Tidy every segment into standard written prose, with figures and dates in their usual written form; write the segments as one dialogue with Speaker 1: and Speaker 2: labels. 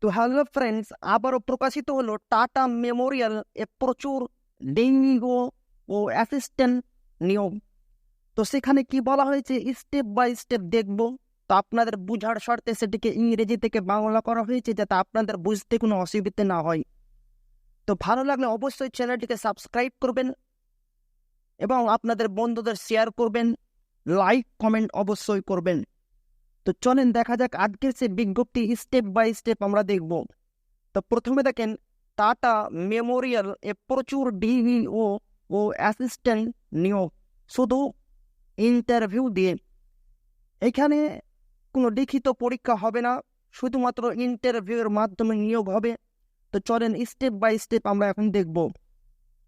Speaker 1: তো hello friends, আবারও প্রকাশিত হলো টাটা মেমোরিয়াল এ প্রচুর ডেঙ্গু ও অ্যাসিস্ট্যান্ট নিয়োগ। তো সেখানে কি বলা হয়েছে স্টেপ বাই স্টেপ দেখব। তো আপনাদের বুঝার স্বার্থে সেটিকে ইংরেজি থেকে বাংলা করা হয়েছে যাতে আপনাদের বুঝতে কোনো অসুবিধা না হয়। তো ভালো লাগলে অবশ্যই চ্যানেলটিকে সাবস্ক্রাইব করবেন এবং আপনাদের বন্ধুদের শেয়ার করবেন, লাইক কমেন্ট অবশ্যই করবেন। তো চলেন দেখা যাক আজকের সে বিজ্ঞপ্তি স্টেপ বাই স্টেপ আমরা দেখব। তো প্রথমে দেখেন টাটা মেমোরিয়াল এ প্রচুর ডিইও ও অ্যাসিস্ট্যান্ট নিয়োগ শুধু ইন্টারভিউ দিয়ে। এখানে কোনো লিখিত পরীক্ষা হবে না, শুধুমাত্র ইন্টারভিউয়ের মাধ্যমে নিয়োগ হবে। তো চলেন স্টেপ বাই স্টেপ আমরা এখন দেখব।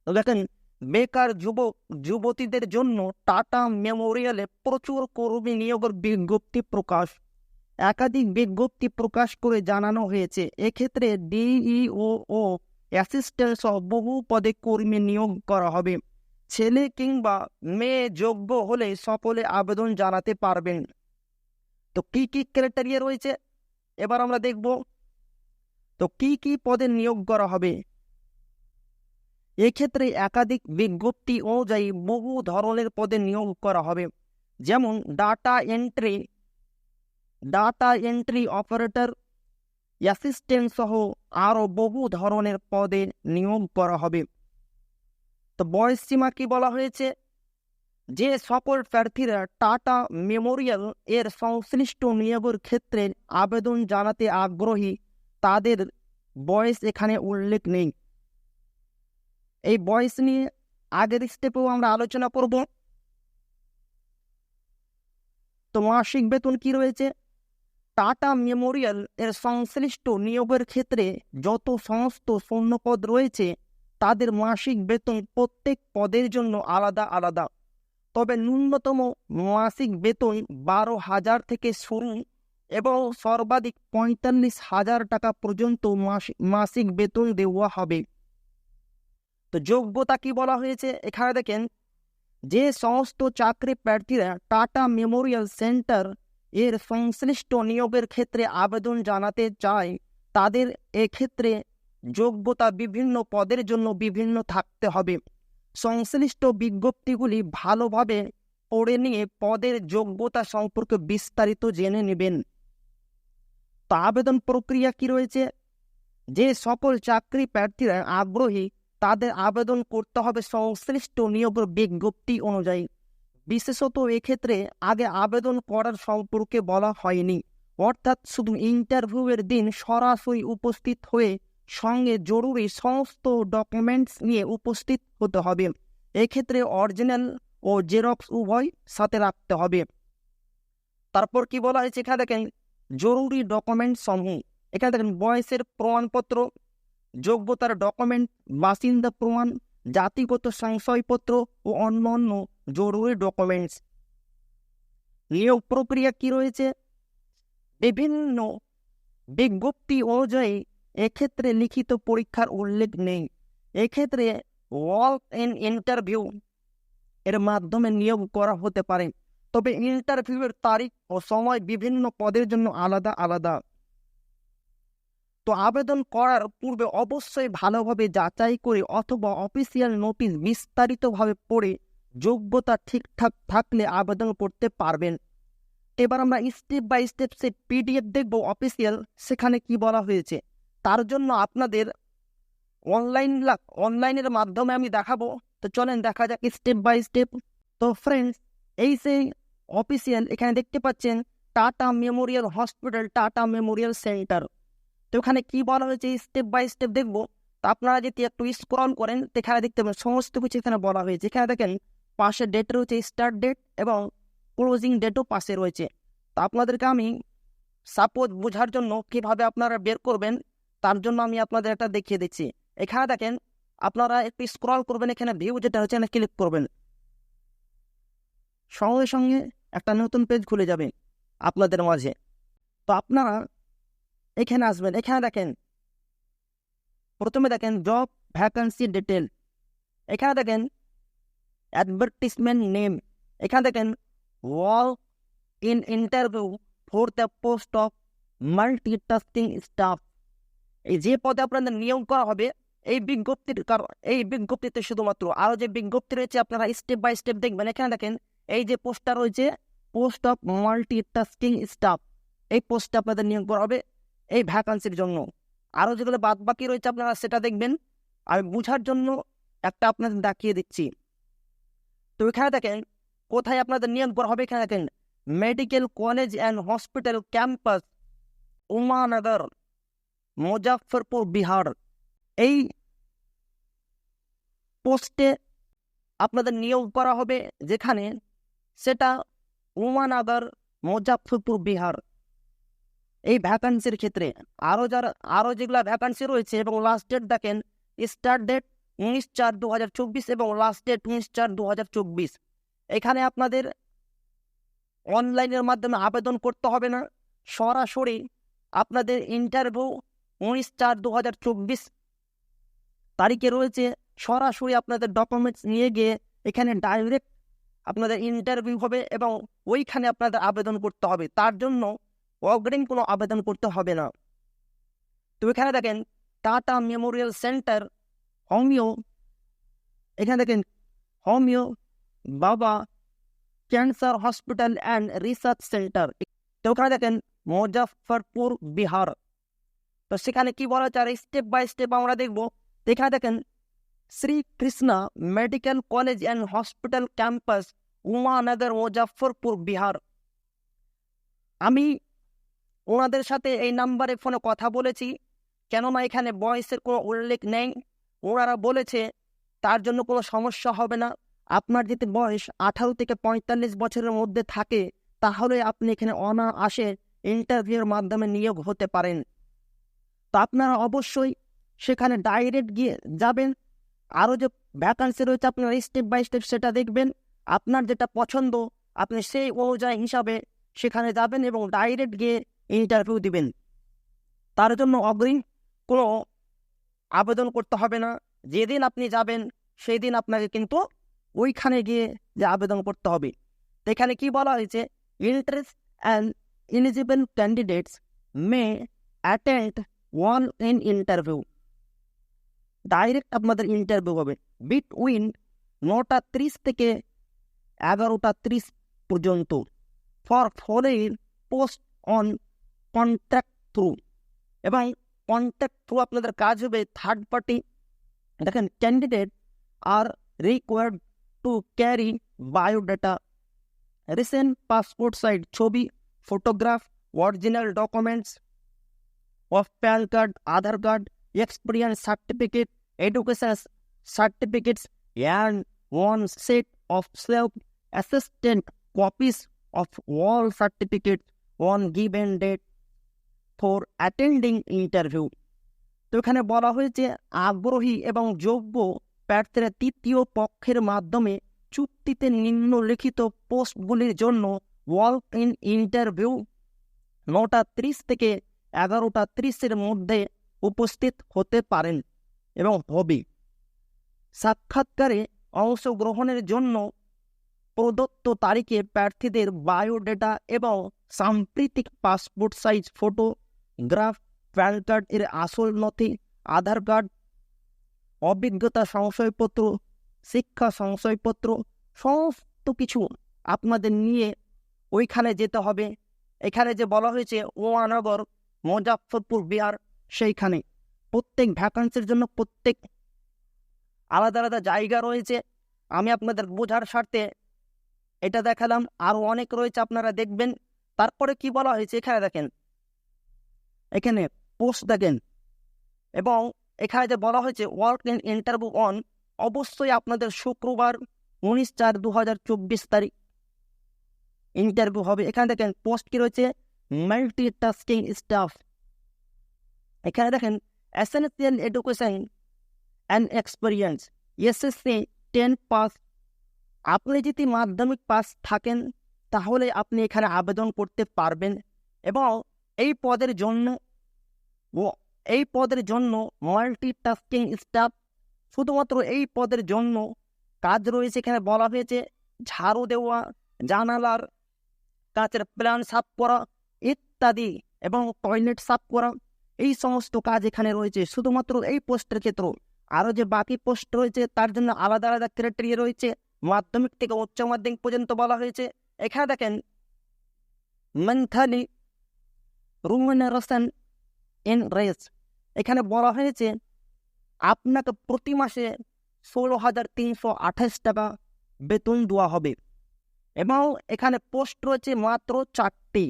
Speaker 1: তো দেখেন বেকার যুবক যুবতীদের জন্য টাটা মেমোরিয়ালে প্রচুর কর্মী নিয়োগের বিজ্ঞপ্তি প্রকাশ। একাধিক বিজ্ঞপ্তি প্রকাশ করে জানানো হয়েছে এক্ষেত্রে ডিইও ও অ্যাসিস্ট্যান্ট সহ বহু পদে কর্মী নিয়োগ করা হবে। ছেলে কিংবা মেয়ে যোগ্য হলে সকলে আবেদন জানাতে পারবেন। তো কি কি ক্রাইটেরিয়া রয়েছে এবার আমরা দেখব। তো কি কি পদে নিয়োগ করা হবে, এক্ষেত্রে একাধিক বিজ্ঞপ্তি অনুযায়ী বহু ধরনের পদে নিয়োগ করা হবে, যেমন ডাটা এন্ট্রি অপারেটর, অ্যাসিস্ট্যান্ট সহ আরও বহু ধরনের পদে নিয়োগ করা হবে। তো বয়স সীমা কি বলা হয়েছে, যে সকল প্রার্থীরা টাটা মেমোরিয়াল এর সংশ্লিষ্ট নিয়োগের ক্ষেত্রে আবেদন জানাতে আগ্রহী তাদের বয়স এখানে উল্লেখ নেই। এই বয়স নিয়ে আগের স্টেপেও আমরা আলোচনা করব। তো মাসিক বেতন কি রয়েছে, টাটা মেমোরিয়াল এর সংশ্লিষ্ট নিয়োগের ক্ষেত্রে যত সমস্ত শূন্যপদ রয়েছে তাদের মাসিক বেতন প্রত্যেক পদের জন্য আলাদা আলাদা। তবে ন্যূনতম মাসিক বেতন 12,000 থেকে শুরু এবং সর্বাধিক 45,000 টাকা পর্যন্ত মাসিক বেতন দেওয়া হবে। তো যোগ্যতা কি বলা হয়েছে, এখানে দেখেন যে সমস্ত চাকরি প্রার্থীরা টাটা মেমোরিয়াল সেন্টার এর সংশ্লিষ্ট নিয়োগের ক্ষেত্রে আবেদন জানাতে চায় তাদের এক্ষেত্রে যোগ্যতা বিভিন্ন পদের জন্য বিভিন্ন থাকতে হবে। সংশ্লিষ্ট বিজ্ঞপ্তিগুলি ভালোভাবে পড়ে নিয়ে পদের যোগ্যতা সম্পর্কে বিস্তারিত জেনে নেবেন। তো আবেদন প্রক্রিয়া কি রয়েছে, যে সকল চাকরি প্রার্থীরা আগ্রহী তাদের আবেদন করতে হবে সংশ্লিষ্ট নিয়োগের বিজ্ঞপ্তি অনুযায়ী। বিশেষত এক্ষেত্রে আগে আবেদন করার সম্পর্কে বলা হয়নি, অর্থাৎ শুধু ইন্টারভিউয়ের দিন সরাসরি উপস্থিত হয়ে সঙ্গে জরুরি সমস্ত ডকুমেন্টস নিয়ে উপস্থিত হতে হবে। এক্ষেত্রে অরিজিনাল ও জেরক্স উভয় সাথে রাখতে হবে। তারপর কি বলা হয়েছে, এখানে দেখেন জরুরি ডকুমেন্ট সমূহ। এখানে দেখেন বয়সের প্রমাণপত্র, যোগ্যতার ডকুমেন্ট, বাসিন্দা প্রমাণ, জাতিগত সংশয়পত্র ও অন্যান্য জরুরি ডকুমেন্টস। নিয়োগ প্রক্রিয়া কি রয়েছে, বিভিন্ন বিজ্ঞপ্তি অনুযায়ী এক্ষেত্রে লিখিত পরীক্ষার উল্লেখ নেই। এক্ষেত্রে ওয়াক ইন ইন্টারভিউ এর মাধ্যমে নিয়োগ করা হতে পারে, তবে ইন্টারভিউয়ের তারিখ ও সময় বিভিন্ন পদের জন্য আলাদা আলাদা। তো আবেদন করার পূর্বে অবশ্যই ভালোভাবে যাচাই করে অথবা অফিসিয়াল নোটিশ বিস্তারিতভাবে পড়ে যোগ্যতা ঠিকঠাক থাকলে আবেদন করতে পারবেন। এবার আমরা স্টেপ বাই স্টেপ সে পিডিএফ দেখব অফিসিয়াল, সেখানে কি বলা হয়েছে। তার জন্য আপনাদের অনলাইনের মাধ্যমে আমি দেখাবো। তো চলেন দেখা যাক স্টেপ বাই স্টেপ। তো ফ্রেন্ডস, এই সেই অফিসিয়াল, এখানে দেখতে পাচ্ছেন tata Memorial hospital, tata Memorial centre. তো এখানে কি বলা হয়েছে স্টেপ বাই স্টেপ দেখবো। তো আপনারা যদি একটু স্ক্রল করেন এখানে দেখতে পাবেন সমস্ত কিছু এখানে বলা হয়েছে। এখানে দেখেন পাশে ডেট রয়েছে, স্টার্ট ডেট এবং ক্লোজিং ডেটও পাশে রয়েছে। তো আপনাদেরকে আমি সাপোজ বোঝার জন্য কিভাবে আপনারা বের করবেন তার জন্য আমি আপনাদের একটা দেখিয়ে দিচ্ছি। এখানে দেখেন আপনারা একটু স্ক্রল করবেন, এখানে ভিউ যেটা হচ্ছে এখানে ক্লিক করবেন, সঙ্গে সঙ্গে একটা নতুন পেজ খুলে যাবে আপনাদের মাঝে। তো আপনারা এখানে আসবেন, এখানে দেখেন প্রথমে দেখেন জব ভ্যাকান্সি ডিটেল, এখানে দেখেন অ্যাডভার্টিসমেন্ট নেম, এখানে দেখেন walk in interview for the post of multitasking staff. এই যে পদে আপনাদের নিয়োগ করা হবে এই বিজ্ঞপ্তিতে শুধুমাত্র আরো যে বিজ্ঞপ্তি রয়েছে আপনারা স্টেপ বাই স্টেপ দেখবেন। এখানে দেখেন এই যে পোস্টটা রয়েছে, পোস্ট অফ মাল্টিটাস্কিং স্টাফ, এই পোস্টে আপনাদের নিয়োগ করা হবে এই ভ্যাকান্সির জন্য। আরো যেগুলো বাদ বাকি রয়েছে আপনারা সেটা দেখবেন। আমি বুঝার জন্য একটা আপনাদের দেখিয়ে দিচ্ছি। তো এখানে দেখেন কোথায় আপনাদের নিয়োগ করা হবে। এখানে দেখেন medical college and hospital campus, Umanagar, Muzaffarpur, Bihar. এই পোস্টে আপনাদের নিয়োগ করা হবে, যেখানে সেটা উমানগর, মুজাফফরপুর, বিহার। এই ভ্যাকান্সির ক্ষেত্রে আরো যেগুলা ভ্যাকান্সি রয়েছে এবং লাস্ট ডেট দেখেন, স্টার্ট ডেট 19/4/2024 এবং লাস্ট ডেট 19/4/2024। এখানে আপনাদের অনলাইনের মাধ্যমে আবেদন করতে হবে না, সরাসরি আপনাদের ইন্টারভিউ 19/4/2024 তারিখে রয়েছে। সরাসরি আপনাদের ডকুমেন্টস নিয়ে গিয়ে এখানে ডাইরেক্ট আপনাদের ইন্টারভিউ হবে এবং ওইখানে আপনাদের আবেদন করতে হবে। তার জন্য অগ্রিম কোনো আবেদন করতে হবে না। তো এখানে দেখেন টাটা মেমোরিয়াল সেন্টার হোমিও, এখানে দেখেন হোমিও বাবা cancer hospital and research centre. তো ওখানে দেখেন মুজাফফরপুর, বিহার। তো সেখানে কি বলা হচ্ছে, আর স্টেপ বাই স্টেপ আমরা দেখবো। এখানে দেখেন Shrikrishna medical college and hospital campus, Umanagar, Muzaffarpur, Bihar. আমি ওনাদের সাথে এই নাম্বারে ফোনে কথা বলেছি, কেননা এখানে বয়সের কোনো উল্লেখ নেই। ওনারা বলেছে তার জন্য কোনো সমস্যা হবে না। আপনার যদি বয়স 18 থেকে 45 বছরের মধ্যে থাকে তাহলে আপনি এখানে অনায়াসে ইন্টারভিউর মাধ্যমে নিয়োগ হতে পারেন। তো আপনারা অবশ্যই সেখানে ডাইরেক্ট গিয়ে যাবেন। আরও যে ভ্যাকান্সি রয়েছে আপনারা স্টেপ বাই স্টেপ সেটা দেখবেন। আপনার যেটা পছন্দ আপনি সেই অনুযায়ী হিসাবে সেখানে যাবেন এবং ডাইরেক্ট গিয়ে ইন্টারভিউ দিবেন। তার জন্য অগ্রিম কোনো আবেদন করতে হবে না। যেদিন আপনি যাবেন সেই দিন আপনাকে কিন্তু ওইখানে গিয়ে যে আবেদন করতে হবে। তো এখানে কি বলা হয়েছে, interest and eligible candidates may attend walk in interview. Direct আপনাদের ইন্টারভিউ হবে বিটুইন 9:30 থেকে 11:30 পর্যন্ত for following post on contract through. এবং কন্ট্রাক্ট থ্রু আপনাদের কাজ হবে থার্ড পার্টি। দেখেন candidate are required to carry biodata, recent passport size ছবি, photograph, original documents of PAN card, Aadhaar card, experience certificate, education certificates, and one set of self-assistant copies of all certificates on given date for attending interview. তো এখানে বলা হয়েছে আগ্রহী এবং যোগ্য প্রার্থীরা তৃতীয় পক্ষের মাধ্যমে চুক্তিতে নিম্নলিখিত পোস্টগুলির জন্য ওয়াক ইন ইন্টারভিউ 9:30 থেকে 11:30 মধ্যে উপস্থিত হতে পারেন এবং হবে। সাক্ষাৎকারে অংশগ্রহণের জন্য প্রদত্ত তারিখে প্রার্থীদের বায়োডাটা এবং সাম্প্রতিক passport size photograph, pan card এর আসল নথি, আধার কার্ড, অভিজ্ঞতা সংশয়পত্র, শিক্ষা সংশয়পত্র, সমস্ত কিছু আপনাদের নিয়ে ওইখানে যেতে হবে। এখানে যে বলা হয়েছে উমানগর, মুজাফফরপুর, বিহার, সেইখানে প্রত্যেক ভ্যাকান্সির জন্য প্রত্যেক আলাদা আলাদা জায়গা রয়েছে। আমি আপনাদের বোঝার স্বার্থে এটা দেখালাম, আরও অনেক রয়েছে আপনারা দেখবেন। তারপরে কি বলা হয়েছে এখানে দেখেন, এখানে পোস্ট দেখেন এবং এখানে যে বলা হয়েছে ওয়ার্ক ইন ইন্টারভিউ অন, অবশ্যই আপনাদের শুক্রবার 19/4/2024 তারিখ ইন্টারভিউ হবে। এখানে দেখেন পোস্ট কি রয়েছে, মাল্টিটাস্কিং স্টাফ। এখানে দেখেন essential education and experience, SSC 10 pass. আপনি যদি মাধ্যমিক পাস থাকেন তাহলে আপনি এখানে আবেদন করতে পারবেন। এবং এই পদের জন্য মাল্টিটাস্কিং স্টাফ, শুধুমাত্র এই পদের জন্য কাজ রয়েছে। এখানে বলা হয়েছে ঝাড়ু দেওয়া, জানালার কাচের প্ল্যান সাফ করা ইত্যাদি এবং টয়লেট সাফ করা, এই সমস্ত কাজ এখানে রয়েছে শুধুমাত্র এই পোস্টের ক্ষেত্রে। আরও যে বাকি পোস্ট রয়েছে তার জন্য আলাদা আলাদা ক্রাইটেরিয়া রয়েছে, মাধ্যমিক থেকে উচ্চ মাধ্যমিক পর্যন্ত বলা হয়েছে। এখানে দেখেন মান্থলি রুমিনারেশন ইন রেস, এখানে বলা হয়েছে আপনাকে প্রতি মাসে 16,328 টাকা বেতন দেওয়া হবে। এবং এখানে পোস্ট রয়েছে মাত্র 4টি।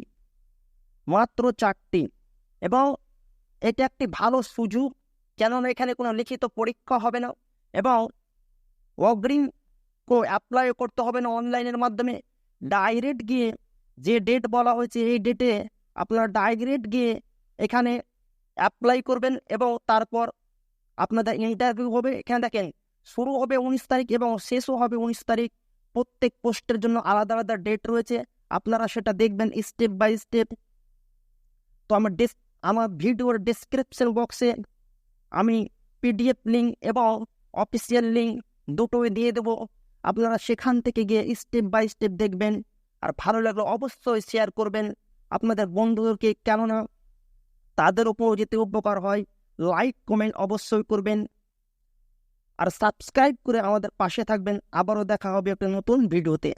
Speaker 1: এবং এটা একটি ভালো সুযোগ, কেননা এখানে কোনো লিখিত পরীক্ষা হবে না এবং অগ্রিম অ্যাপ্লাই করতে হবে না অনলাইনের মাধ্যমে। ডাইরেক্ট গিয়ে যে ডেট বলা হয়েছে এই ডেটে আপনারা ডাইরেক্ট গিয়ে এখানে অ্যাপ্লাই করবেন এবং তারপর আপনাদের ইন্টারভিউ হবে। এখানে দেখেন শুরু হবে 19 তারিখ এবং শেষও হবে 19 তারিখ। প্রত্যেক পোস্টের জন্য আলাদা আলাদা ডেট রয়েছে, আপনারা সেটা দেখবেন স্টেপ বাই স্টেপ। তো আমার ভিডিওর ডেসক্রিপশন বক্সে আমি পিডিএফ লিঙ্ক এবং অফিসিয়াল লিঙ্ক দুটোই দিয়ে দেবো, আপনারা সেখান থেকে গিয়ে স্টেপ বাই স্টেপ দেখবেন। আর ভালো লাগলে অবশ্যই শেয়ার করবেন আপনাদের বন্ধুদেরকে, কেননা তাদের উপর যেতে উপকার হয়। লাইক কমেন্ট অবশ্যই করবেন আর সাবস্ক্রাইব করে আমাদের পাশে থাকবেন। আবারও দেখা হবে একটা নতুন ভিডিওতে।